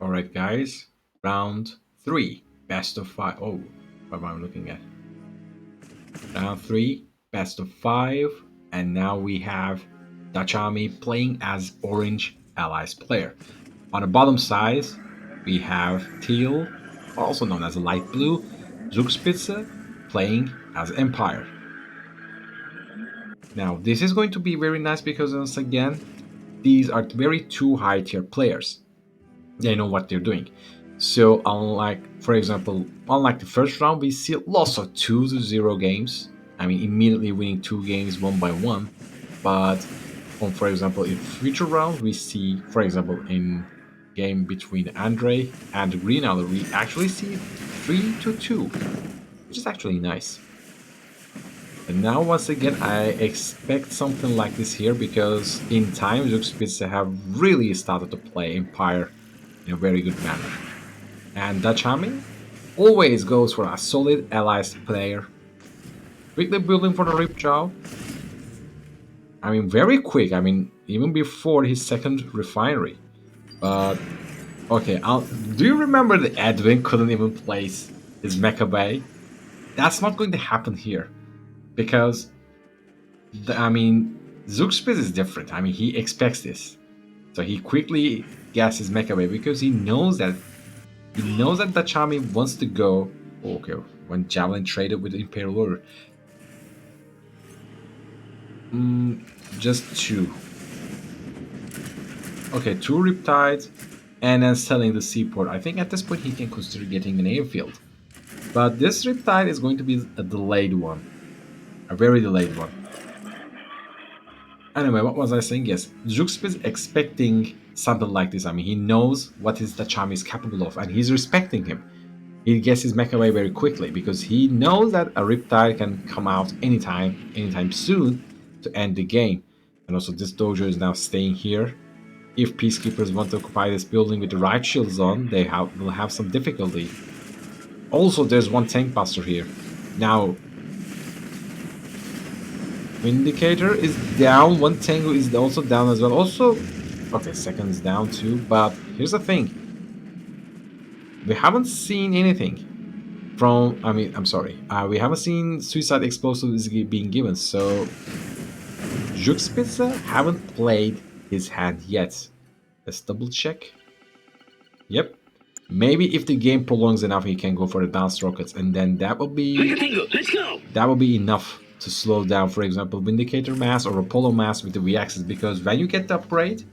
Alright guys, round 3, best of 5. Oh, what am I looking at? Round 3, best of 5, and now we have Dutcharmy playing as Orange Allies player. On the bottom side, we have Teal, also known as Light Blue, Zugspitze, playing as Empire. Now, this is going to be very nice because once again, these are very two high tier players. They know what they're doing. So unlike, for example, unlike the first round, we see lots of 2-0 games. I mean, immediately winning 2 games 1-1. But for example, in future rounds, we see, for example, in game between Andre and Green Owl, we actually see 3-2, which is actually nice. And now, once again, I expect something like this here because in time, Zugspitze have really started to play Empire in a very good manner. And Dutcharmy always goes for a solid allies player. Quickly building for the Ripjaw. I mean, very quick. I mean, even before his second refinery. But, okay, do you remember that Edwin couldn't even place his Mecha Bay? That's not going to happen here. Because, Zugspitze is different. I mean, he expects this. So he quickly gets his Mecha Bay because he knows that Dutcharmy wants to go. Oh, okay, when Javelin traded with the Imperial Order. Just 2. Okay, 2 Riptides, and then selling the seaport. I think at this point he can consider getting an airfield. But this Riptide is going to be a delayed one. A very delayed one. Anyway, what was I saying? Yes, Zugspitze is expecting something like this. I mean, he knows what his Dutcharmy is capable of, and he's respecting him. He gets his Mecha away very quickly because he knows that a Riptide can come out anytime soon to end the game. And also, this dojo is now staying here. If peacekeepers want to occupy this building with the right shields on, they will have some difficulty. Also, there's one tank buster here. Now, Vindicator is down. One Tango is also down as well. Also, okay, second is down too. But here's the thing. We haven't seen anything from... I'm sorry. We haven't seen Suicide Explosives being given. So, Zugspitze haven't played his hand yet. Let's double check. Yep. Maybe if the game prolongs enough, he can go for the bounced rockets. And then that will be... That will be enough to slow down, for example, Vindicator Mass or Apollo Mass with the V-axis, because when you get the upgrade,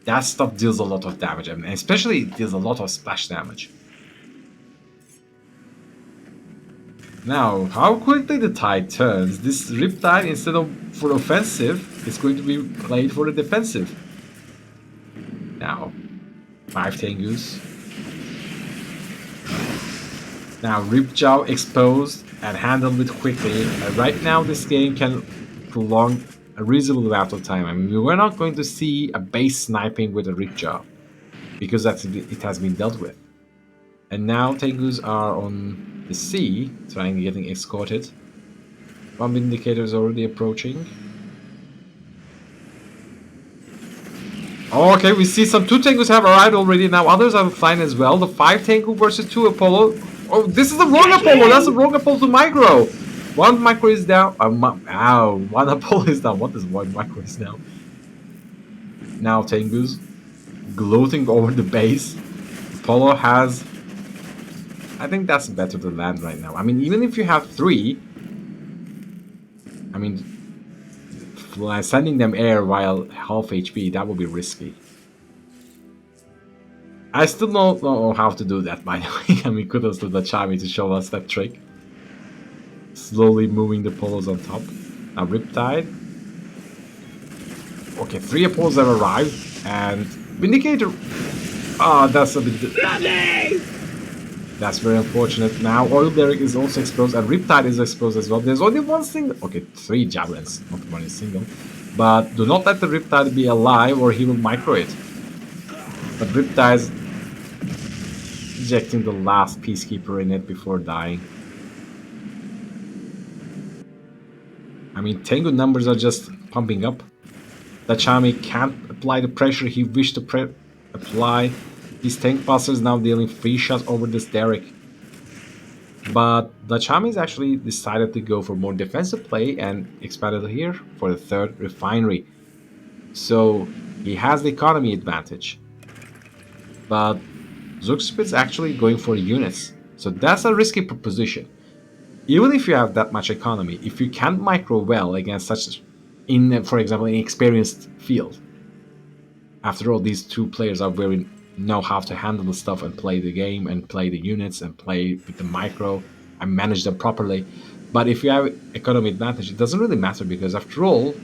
that stuff deals a lot of damage, and especially it deals a lot of splash damage. Now, how quickly the tide turns. This Riptide, instead of for offensive, is going to be played for the defensive. Now, 5 Tengus. Now, Ripjaw exposed and handled it quickly. Right now, this game can prolong a reasonable amount of time. I mean, we were not going to see a base sniping with a Ripjaw because it has been dealt with. And now Tengus are on the sea, getting escorted. Bomb indicator is already approaching. Oh, okay, we see some 2 Tengus have arrived already. Now others are flying as well. The 5 Tengu versus 2 Apollo. Oh, this is the wrong Apollo. That's the wrong Apollo to micro. 1 micro is down. Ow, 1 Apollo is down. What is 1 micro is down? Now Tengu's gloating over the base. Apollo has... I think that's better to land right now. I mean, even if you have 3... I mean, sending them air while half HP, that would be risky. I still don't know how to do that, by the way. I mean, kudos to Dutcharmy to show us that trick. Slowly moving the polos on top. Now, Riptide. Okay, 3 Apollos have arrived. And Vindicator... Ah, that's a bit... That's very unfortunate. Now, Oil Derrick is also exposed, and Riptide is exposed as well. There's only one single... Okay, 3 Javelins, not one single. But do not let the Riptide be alive, or he will micro it. But Riptide's ejecting the last Peacekeeper in it before dying. I mean, Tengu numbers are just pumping up. Dutcharmy can't apply the pressure he wished to apply. These tank busters now dealing free shots over this Derek. But Dutcharmy is actually decided to go for more defensive play and expanded here for the third refinery. So he has the economy advantage. But Zugspitze is actually going for units. So that's a risky proposition. Even if you have that much economy, if you can't micro well against such, for example, an experienced field. After all, these two players are very know how to handle the stuff and play the game and play the units and play with the micro and manage them properly. But if you have economy advantage, it doesn't really matter because after all,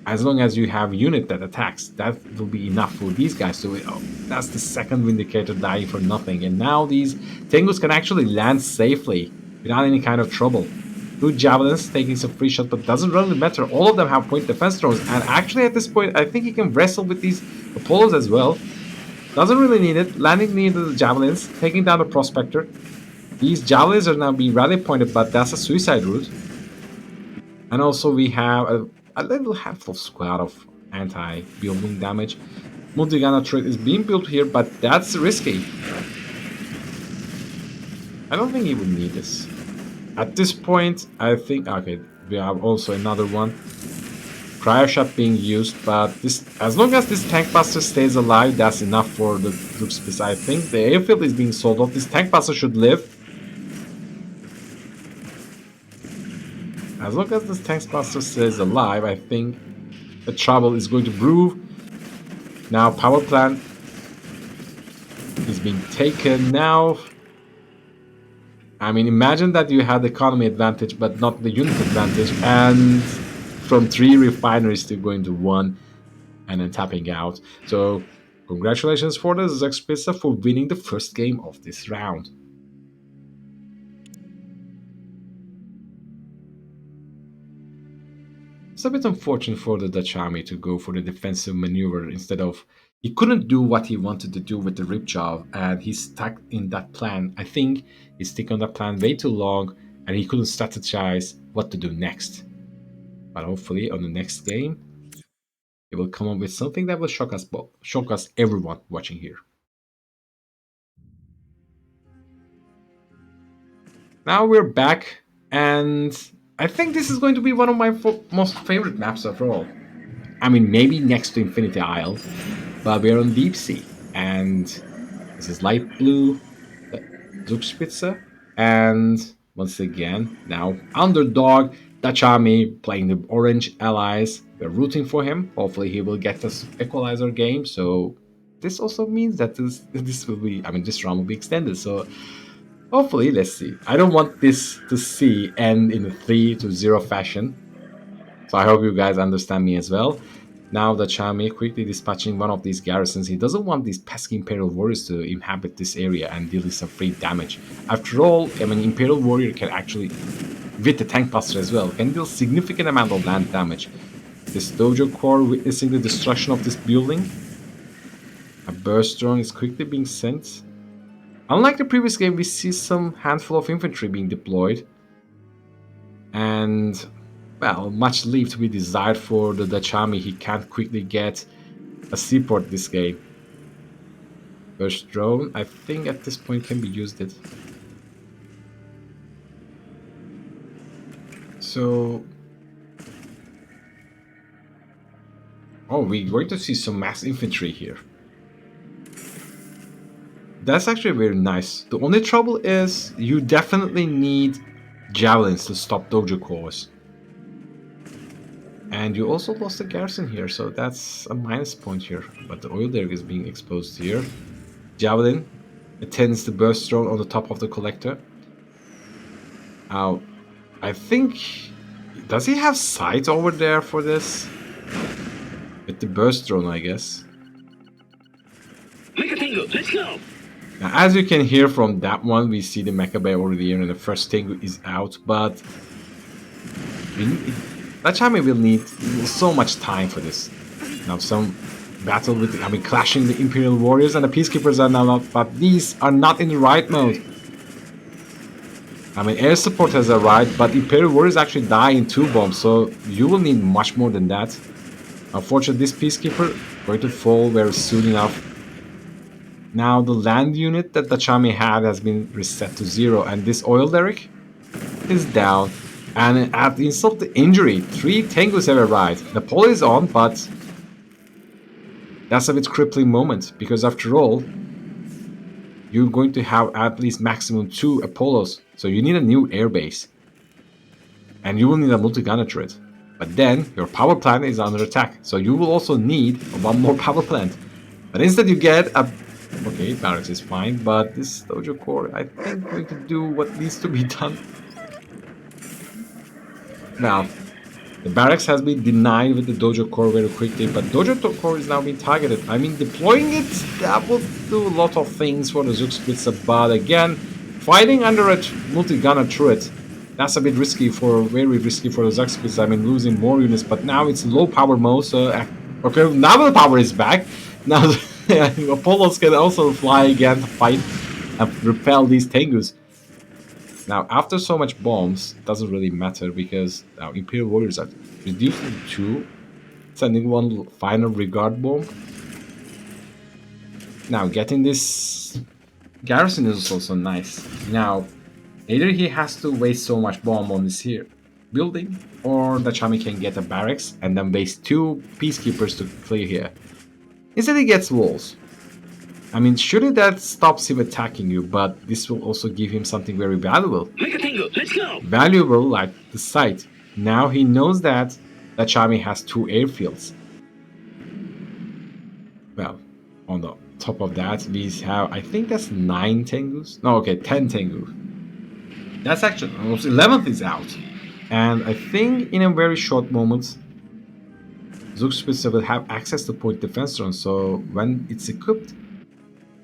as long as you have unit that attacks, that will be enough for these guys to. Oh, that's the second Vindicator dying for nothing, and now these Tengus can actually land safely without any kind of trouble. Two Javelins taking some free shots, but doesn't really matter. All of them have point defense drones, and actually at this point, I think he can wrestle with these Apollos as well. Doesn't really need it. Landing near the Javelins, taking down the Prospector. These Javelins are now being rally pointed, but that's a suicide route. And also we have a little handful squad of anti-building damage. Multi-gunner turret is being built here, but that's risky. I don't think he would need this. At this point, I think... Okay, we have also another one. Cryo shot being used, but this, as long as this tank buster stays alive, that's enough for the Zugspitze. I think the airfield is being sold off. This tank buster should live. As long as this tank buster stays alive, I think the trouble is going to brew. Now power plant is being taken now. I mean, imagine that you had the economy advantage, but not the unit advantage, and from 3 refineries to going to 1 and then tapping out. So congratulations for the Zugspitze for winning the first game of this round. It's a bit unfortunate for the Dutcharmy to go for the defensive maneuver instead of... He couldn't do what he wanted to do with the Ripjaw, and he's stuck in that plan. I think he's stuck on that plan way too long, and he couldn't strategize what to do next. But hopefully on the next game, he will come up with something that will shock us everyone watching here. Now we're back, and I think this is going to be one of my most favorite maps after all. I mean, maybe next to Infinity Isle, but we're on Deep Sea, and this is light blue Zugspitze, and once again, now underdog Dutcharmy playing the orange allies. We're rooting for him. Hopefully he will get us equalizer game. So this also means that this will be, I mean, this round will be extended. So hopefully, let's see. I don't want this to end in a 3-0 fashion. So I hope you guys understand me as well. Now Dutcharmy quickly dispatching one of these garrisons. He doesn't want these pesky Imperial Warriors to inhabit this area and deal some free damage. After all, I mean, Imperial Warrior can actually, with the tank buster as well, can deal significant amount of land damage. This Dojo Core witnessing the destruction of this building. A burst drone is quickly being sent. Unlike the previous game, we see some handful of infantry being deployed. And, well, much leave to be desired for the Dutcharmy. He can't quickly get a seaport this game. Burst drone, I think at this point can be used it. So... Oh, we're going to see some mass infantry here. That's actually very nice. The only trouble is you definitely need javelins to stop dojo cores. And you also lost a garrison here, so that's a minus point here. But the oil derrick is being exposed here. Javelin attends the burst drone on the top of the collector. Now, I think... Does he have sight over there for this? With the burst drone, I guess. Let's go! Now, as you can hear from that one, we see the Mecha Bay already here, and the first Tengu is out, but Dutcharmy will need so much time for this. Now, some battle with, clashing the Imperial Warriors, and the Peacekeepers are now not, but these are not in the right mode. I mean, air support has arrived, but Imperial Warriors actually die in 2 bombs, so you will need much more than that. Unfortunately, this Peacekeeper going to fall very soon enough. Now the land unit that Dutcharmy had has been reset to 0, and this oil derrick is down. And at the insult to injury, 3 Tengus have arrived. The poll is on, but that's a bit crippling moment, because after all, you're going to have at least maximum 2 Apollos, so you need a new airbase. And you will need a multi-gunner turret. But then, your power plant is under attack, so you will also need 1 more power plant. But instead you get a... Okay, barracks is fine, but this Dojo Core, I think, going to do what needs to be done. Now, the barracks has been denied with the Dojo Core very quickly, but Dojo Core is now being targeted. I mean, deploying it, that will do a lot of things for the Zugspitze, but again, fighting under a multi-gunner turret, that's a bit risky very risky for the Zugspitze. I mean, losing more units, but now it's low power mode, so... Okay, now the power is back. Now Apollos can also fly again to fight and repel these Tengus. Now, after so much bombs, it doesn't really matter because now Imperial Warriors are reduced to 2, sending 1 final regard bomb. Now, getting this garrison is also nice. Now, either he has to waste so much bomb on this here building, or Dutcharmy can get a barracks and then waste 2 peacekeepers to clear here. Instead he gets walls. I mean, surely that stops him attacking you, but this will also give him something very valuable. Let's go! Valuable like the site. Now he knows that Dutcharmy has 2 airfields. Well, on the top of that, we have, I think that's 9 Tengus. No, okay, 10 Tengu. That's actually, almost 11th is out. And I think in a very short moment, Zugspitze will have access to point defense drones, so when it's equipped,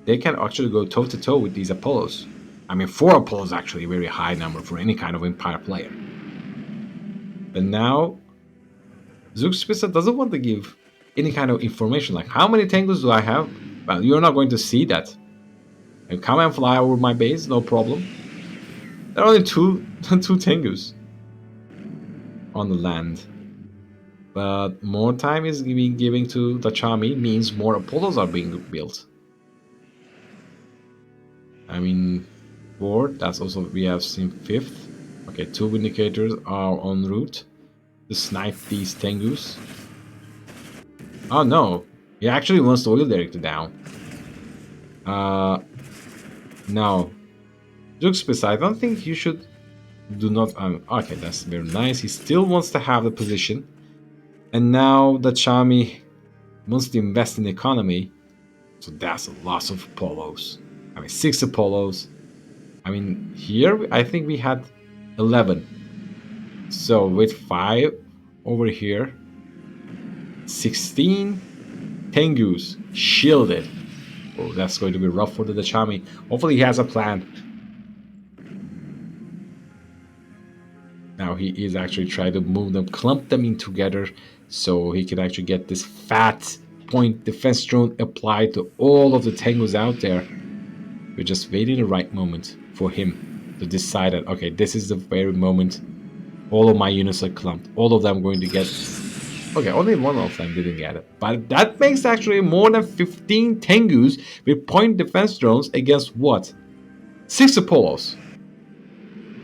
they can actually go toe-to-toe with these Apollos. I mean, 4 Apollos is actually a very high number for any kind of Empire player. But now, Zugspitze doesn't want to give any kind of information, like how many Tengus do I have? Well, you're not going to see that. And come and fly over my base, no problem. There are only 2 Tengus on the land. But more time is being given to Dutcharmy, means more Apollos are being built. I mean, 4, that's also, we have seen 5th. Okay, 2 Vindicators are en route to snipe these Tengus. Oh no, he actually wants the oil director down. No. Zugspitze, I don't think you should... Do not... okay, that's very nice. He still wants to have the position. And now Dutcharmy wants to invest in the economy. So that's a lot of Apollos. I mean, 6 Apollos. I mean, here I think we had 11. So with 5 over here, 16 Tengus shielded. Oh, that's going to be rough for the Dutcharmy. Hopefully he has a plan. Now he is actually trying to move them, clump them in together, so he can actually get this fat point defense drone applied to all of the Tengus out there. We're just waiting the right moment for him to decide that, okay, this is the very moment all of my units are clumped. All of them are going to get... Okay, only 1 of them didn't get it. But that makes actually more than 15 Tengus with point defense drones against what? 6 Apollos.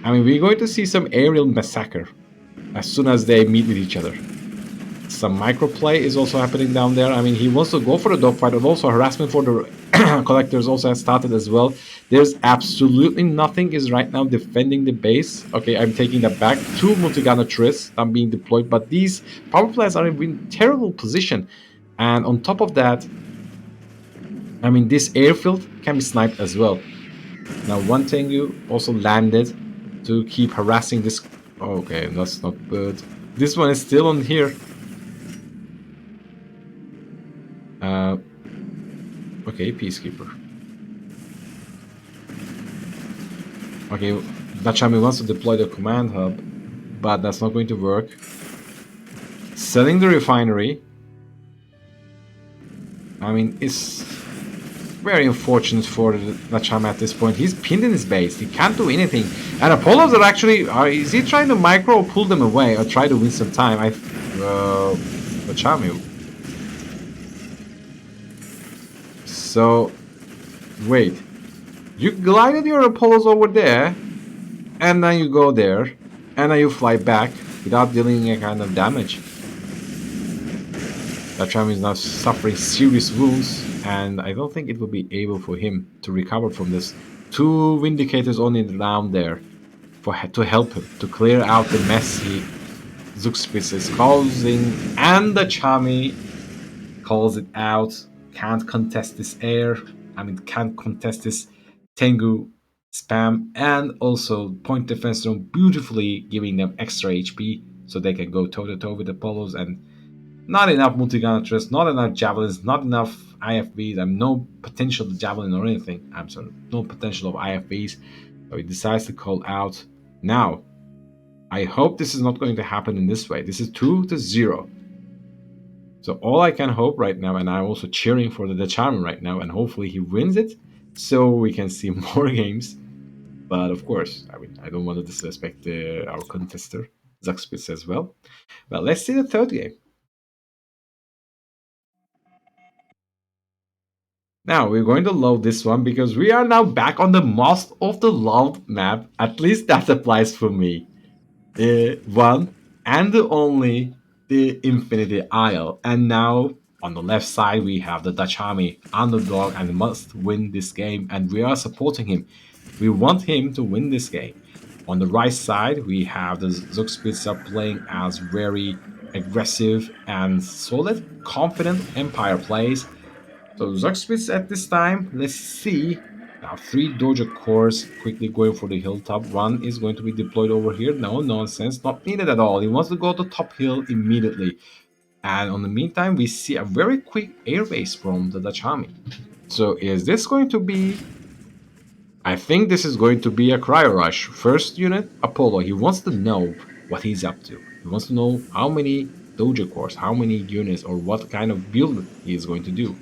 I mean, we're going to see some aerial massacre as soon as they meet with each other. Some microplay is also happening down there. I mean, he wants to go for the dogfight, and also harassment for the collectors also has started as well. There's absolutely nothing is right now defending the base. Okay, I'm taking that back. 2 multi-gunner turrets are being deployed, but these power plants are in terrible position. And on top of that, I mean, this airfield can be sniped as well. Now, 1 Tengu also landed to keep harassing this. Okay, that's not good. This one is still on here. Okay, peacekeeper. Okay, Dutcharmy wants to deploy the command hub, but that's not going to work. Selling the refinery. I mean, it's very unfortunate for Dutcharmy at this point. He's pinned in his base. He can't do anything. And Apollos are actually... is he trying to micro or pull them away or try to win some time? Dutcharmy. So, Wait, you glided your Apollos over there, and then you go there, and then you fly back without dealing any kind of damage. Dutcharmy is now suffering serious wounds, and I don't think it will be able for him to recover from this. Two Vindicators only down there to help him to clear out the mess he Zugspitze is causing, and Dutcharmy calls it out. Can't contest this air. Can't contest this Tengu spam, and also point defense zone beautifully, giving them extra HP so they can go toe to toe with the Polos. And not enough multi-gunner trust, not enough javelins, not enough IFVs. No potential of javelin or anything. I'm sorry, no potential of IFVs. So he decides to call out now. I hope this is not going to happen in this way. This is 2-0. So all I can hope right now, and I'm also cheering for the Dutcharmy right now, and hopefully he wins it, so we can see more games. But of course, I don't want to disrespect our contester, Zugspitze, as well. But let's see the third game. Now we're going to load this one because we are now back on the most of the loved map. At least that applies for me. The one and the only, the Infinity Isle. And now on the left side we have the Dutcharmy underdog and must win this game, and we are supporting him. We want him to win this game. On the right side we have the Zugspitze playing as very aggressive and solid, confident Empire plays. So Zugspitze at this time, let's see. Now 3 Doja cores quickly going for the hilltop. 1 is going to be deployed over here. No nonsense, not needed at all. He wants to go to top hill immediately. And on the meantime, we see a very quick airbase from the Dutcharmy. So is this going to be... I think this is going to be a cryo rush. First unit, Apollo. He wants to know what he's up to. He wants to know how many Doja cores, how many units, or what kind of build he is going to do.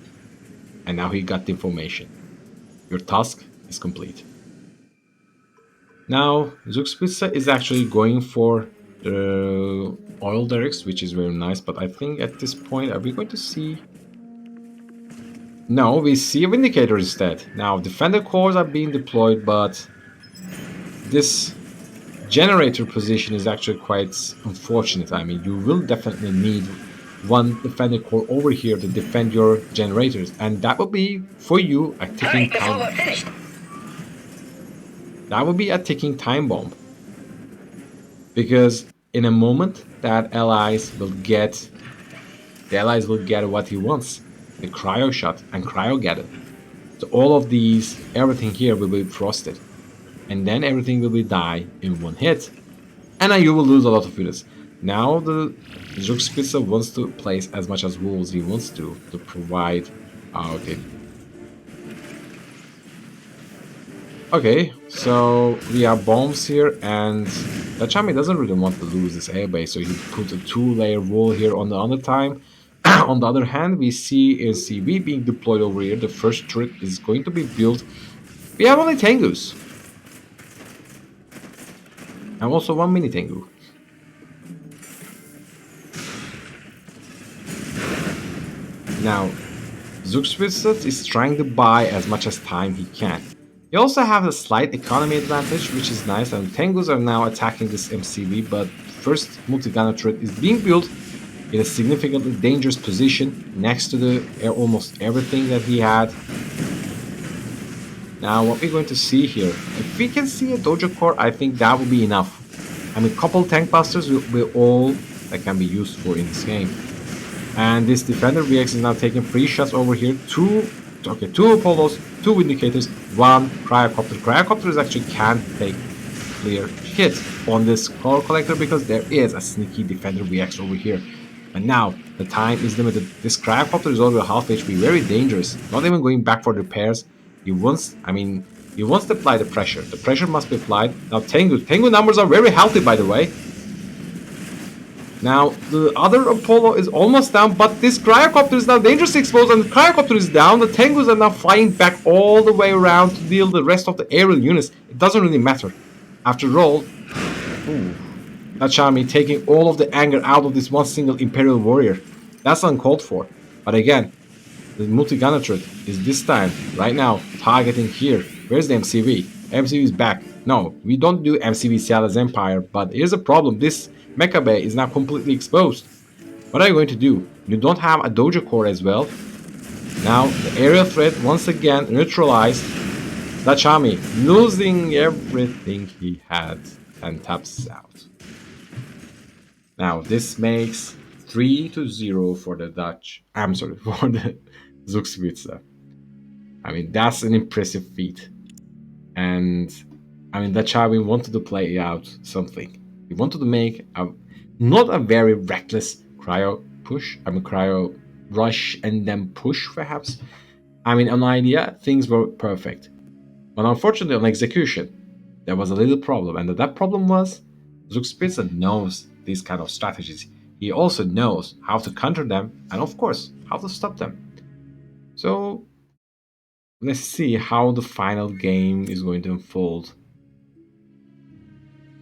And now he got the information. Your task is complete. Now, Zugspitze is actually going for the oil derricks, which is very nice, but I think at this point, are we going to see... No, we see a Vindicator instead. Now, defender cores are being deployed, but this generator position is actually quite unfortunate. You will definitely need one defender core over here to defend your generators, and that would be for you a ticking time. That would be a ticking time bomb, because in a moment that allies will get what he wants, the cryo shot and cryo gather. So all of these, everything here will be frosted, and then everything will be die in one hit, and then you will lose a lot of units. Now the Zugspitze wants to place as much as wolves he wants to provide... okay. Okay, so we have bombs here, and Dutcharmy doesn't really want to lose this airbase, so he put a 2-layer wall here on the other time. On the other hand, we see a CV being deployed over here. The first turret is going to be built. We have only Tengus. And also 1 mini Tengu. Now, Zugspitze is trying to buy as much as time he can. He also has a slight economy advantage, which is nice, and Tengus are now attacking this MCV, but first multi-gunner turret is being built in a significantly dangerous position next to the almost everything that he had. Now, what we're going to see here, if we can see a Doja core, I think that will be enough. Couple tank busters will be all that can be used for in this game. And this defender VX is now taking 3 shots over here. 2 Apollos, 2 Vindicators, 1 Cryocopter. Cryocopters actually can't take clear hits on this core collector because there is a sneaky defender VX over here. And now the time is limited. This Cryocopter is already half HP, very dangerous. Not even going back for repairs. He wants to apply the pressure. The pressure must be applied. Now Tengu numbers are very healthy, by the way. Now, the other Apollo is almost down, but this Cryocopter is now dangerously exposed, and the Cryocopter is down. The Tengus are now flying back all the way around to deal the rest of the aerial units. It doesn't really matter. After all, Dutcharmy taking all of the anger out of this one single Imperial warrior. That's uncalled for. But again, The multi-gunner threat is this time, right now, targeting here. Where's the MCV? MCV is back. No, we don't do MCV sell as Empire, but here's a problem. This Mecha Bay is now completely exposed. What are you going to do? You don't have a Dojo Core as well. Now, the aerial threat once again neutralized. Dutcharmy losing everything he had and taps out. Now, this makes 3-0 for the Dutch. I'm sorry, for the Zugspitze. I mean, that's an impressive feat. And I mean, Dutcharmy wanted to play out something. He wanted to make not a very reckless cryo push. I mean, cryo rush and then push, perhaps. I mean, on idea, things were perfect. But unfortunately, on execution, there was a little problem. And that problem was Zugspitze knows these kind of strategies. He also knows how to counter them and, of course, how to stop them. So let's see how the final game is going to unfold.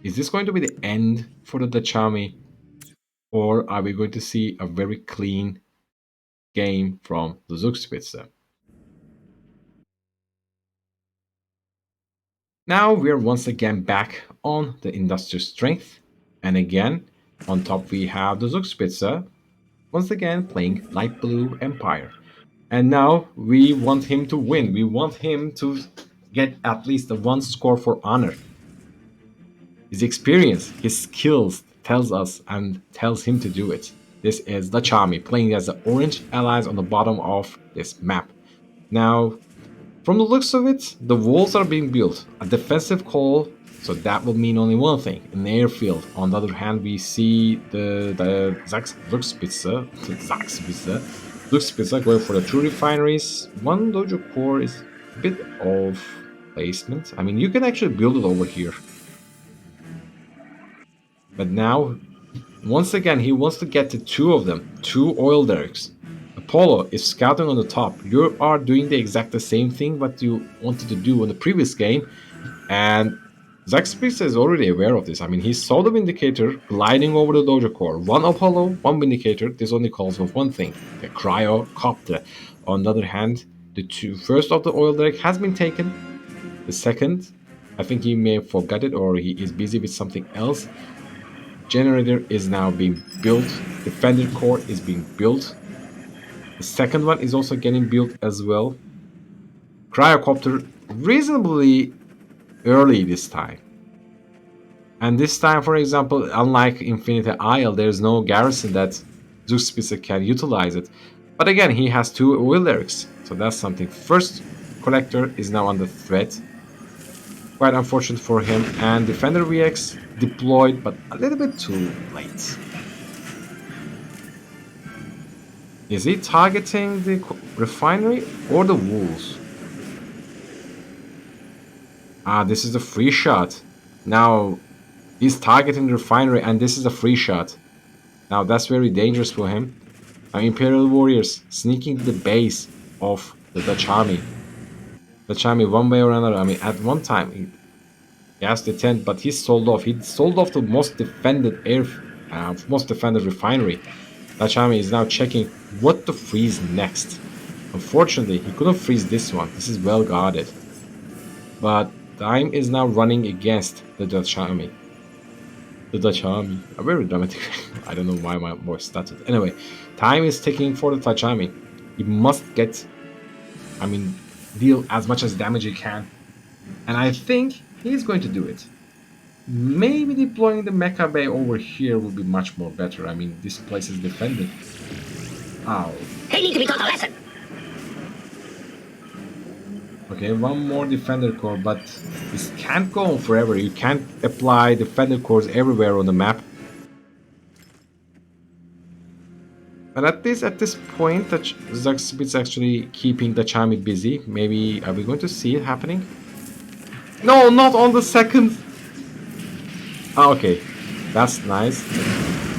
Is this going to be the end for the Dutcharmy? Or are we going to see a very clean game from the Zugspitze? Now we are once again back on the industrial strength. And again, on top we have the Zugspitze, once again playing light blue Empire. And now we want him to win. We want him to get at least a 1 score for honor. His experience, his skills tells us and tells him to do it. This is Dutcharmy playing as the orange allies on the bottom of this map. Now, from the looks of it, the walls are being built. A defensive call, so that will mean only one thing, an airfield. On the other hand, we see the Zugspitze going for the 2 refineries. 1 Dojo Core is a bit of placement. I mean, you can actually build it over here. But now, once again, he wants to get to 2 of them, 2 oil derricks. Apollo is scouting on the top. You are doing the exact same thing what you wanted to do in the previous game. And Zugspitze is already aware of this. I mean, he saw the Vindicator gliding over the Dojo Core. 1 Apollo, 1 Vindicator. This only calls for one thing, the Cryocopter. On the other hand, the first of the oil derrick has been taken. The second, I think he may have forgot it or he is busy with something else. Generator is now being built. Defender core is being built. The second one is also getting built as well. Cryocopter reasonably early this time. And this time, for example, unlike Infinity Isle, there's no garrison that Zugspitze can utilize it. But again, he has 2 oil derricks, so that's something. First collector is now under threat. Quite unfortunate for him. And Defender VX deployed, but a little bit too late. Is he targeting the refinery or the walls? Ah, this is a free shot. Now, he's targeting the refinery and this is a free shot. Now, that's very dangerous for him. Imperial Warriors sneaking to the base of the Dutcharmy. Dutcharmy, one way or another, I mean, at one time, he has the tent, but he sold off. He sold off the most defended refinery. Dutcharmy is now checking what to freeze next. Unfortunately, he couldn't freeze this one. This is well guarded. But time is now running against the Dutcharmy. The Dutcharmy. A very dramatic. I don't know why my voice started. Anyway, time is ticking for the Dutcharmy. He must get, deal as much as damage he can. And I think he's going to do it. Maybe deploying the Mecha Bay over here would be much more better. I mean, this place is defended. Ow. They need to be taught a lesson. Okay, 1 more Defender Core, but this can't go on forever. You can't apply Defender Cores everywhere on the map. But at this point, Zugspitze actually keeping the Dutcharmy busy. Maybe, are we going to see it happening? No, not on the second. Oh, okay, that's nice.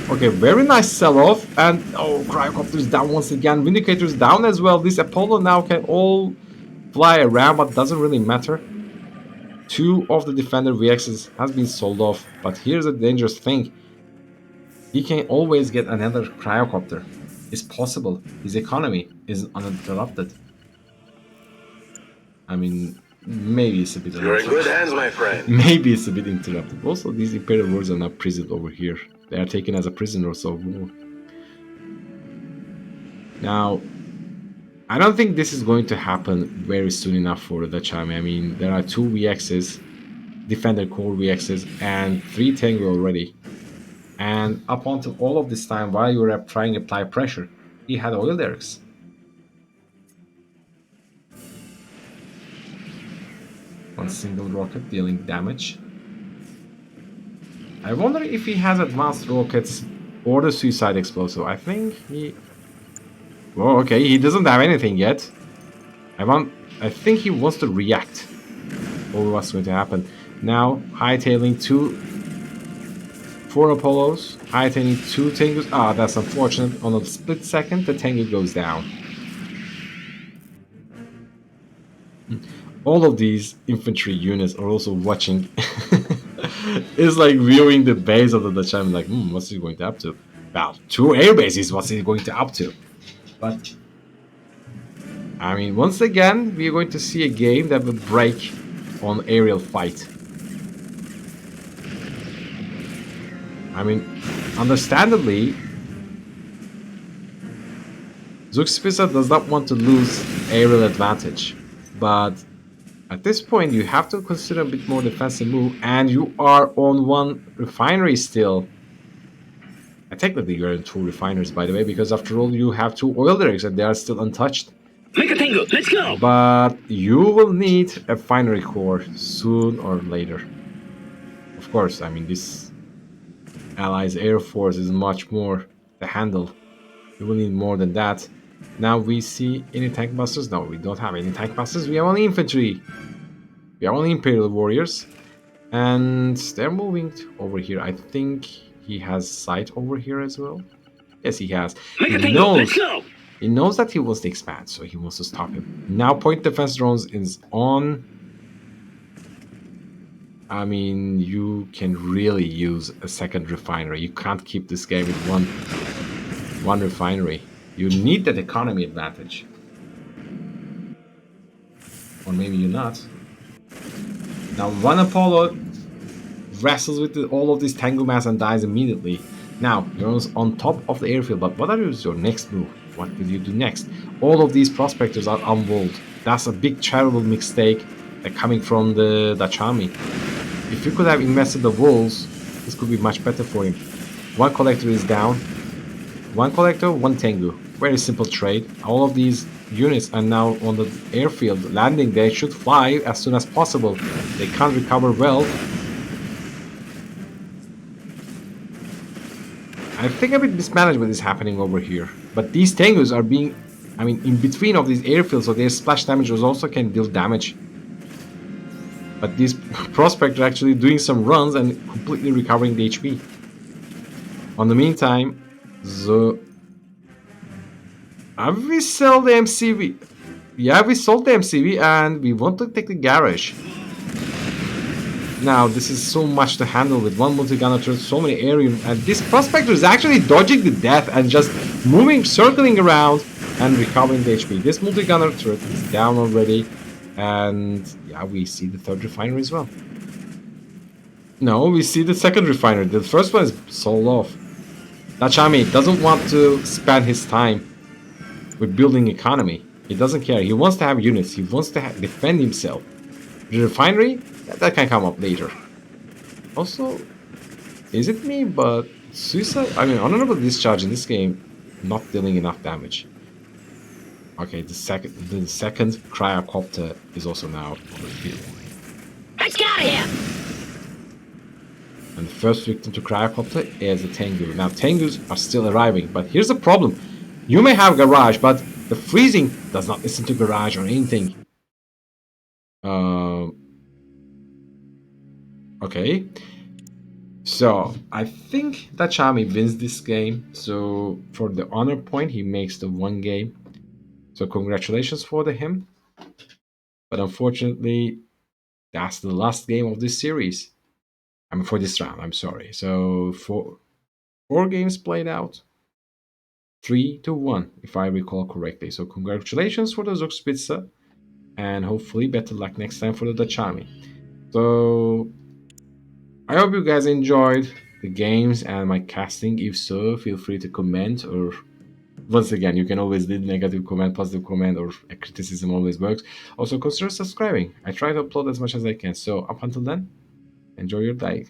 Okay, very nice sell-off. And, oh, Cryocopter is down once again. Vindicator is down as well. This Apollo now can all fly around, but doesn't really matter. 2 of the Defender VXs has been sold off. But here's a dangerous thing. He can always get another Cryocopter. is possible. His economy is uninterrupted. I mean, maybe it's a bit You're in good uninterrupted. hands, my friend. Maybe it's a bit interrupted. Also, these imperial wards are not prisoned over here. They are taken as a prisoners of war. Now, I don't think this is going to happen very soon enough for the Dutcharmy. I mean, there are two VXs, Defender Core VXs, and three Tango already. And up until all of this time, while you were trying to apply pressure, he had oil derricks. One single rocket dealing damage. I wonder if he has advanced rockets or the suicide explosive. I think he... Well, okay, he doesn't have anything yet. I think he wants to react over what's going to happen. Now, hightailing four Apollos, hightailing two Tengus. Ah, that's unfortunate. On a split second, the Tengu goes down. All of these infantry units are also watching. It's like viewing the base of the Dutchman, like, what's he going to up to? Well, two air bases, what's he going to up to? But I mean, once again, we're going to see a game that will break on aerial fight. I mean, understandably, Zugspitze does not want to lose aerial advantage, but at this point, you have to consider a bit more defensive move, and you are on one refinery still. And technically, you're in two refineries, by the way, because after all, you have two oil derricks and they are still untouched. Make a tango, let's go! But you will need a refinery core soon or later. Of course, I mean, this Allies Air Force is much more to handle. You will need more than that. Now we see any tank busters? No, we don't have any tank busters. We have only infantry. We have only Imperial warriors. And they're moving over here. I think he has sight over here as well. Yes, he has. He knows that he wants to expand, so he wants to stop him. Now point defense drones is on. I mean, you can really use a second refinery. You can't keep this game with one refinery. You need that economy advantage. Or maybe you're not. Now one Apollo wrestles with all of this Tango mass and dies immediately. Now, you're on top of the airfield, but what is your next move? What will you do next? All of these prospectors are unwalled. That's a big, terrible mistake coming from the Dutcharmy. If you could have invested the walls, this could be much better for him. One collector is down. One collector, one Tengu. Very simple trade. All of these units are now on the airfield. Landing, they should fly as soon as possible. They can't recover well. I think a bit mismanagement is happening over here. But these Tengus are being, I mean, in between of these airfields, so their splash damages also can deal damage. But these prospects are actually doing some runs and completely recovering the HP. On the meantime, have we sold the MCV? Yeah, we sold the MCV and we want to take the garage. Now, this is so much to handle with one multi-gunner turret, so many aerial, and this prospector is actually dodging the death and just moving, circling around and recovering the HP. This multi-gunner turret is down already, and yeah, we see the third refinery as well. No, we see the second refinery. The first one is sold off. Dutcharmy doesn't want to spend his time with building economy. He doesn't care. He wants to have units. He wants to defend himself. The refinery, that can come up later. Also, is it me, but suicide? I mean, honorable discharge in this game, not dealing enough damage. Okay, the second cryocopter is also now on the field. Let's get out of here! And the first victim to cryocopter is a Tengu. Now, Tengus are still arriving, but here's the problem. You may have garage, but the freezing does not listen to garage or anything. Okay. So, I think Dutcharmy wins this game. So, for the honor point, he makes the one game. So, congratulations for him. But unfortunately, that's the last game of this series. I mean, for this round, I'm sorry. So, four games played out. 3-1, if I recall correctly. So congratulations for the Zugspitze, and hopefully better luck next time for the Dutcharmy. So I hope you guys enjoyed the games and my casting. If so, feel free to comment, or once again, you can always leave negative comment, positive comment, or a criticism always works. Also, consider subscribing. I try to upload as much as I can. So up until then, enjoy your day.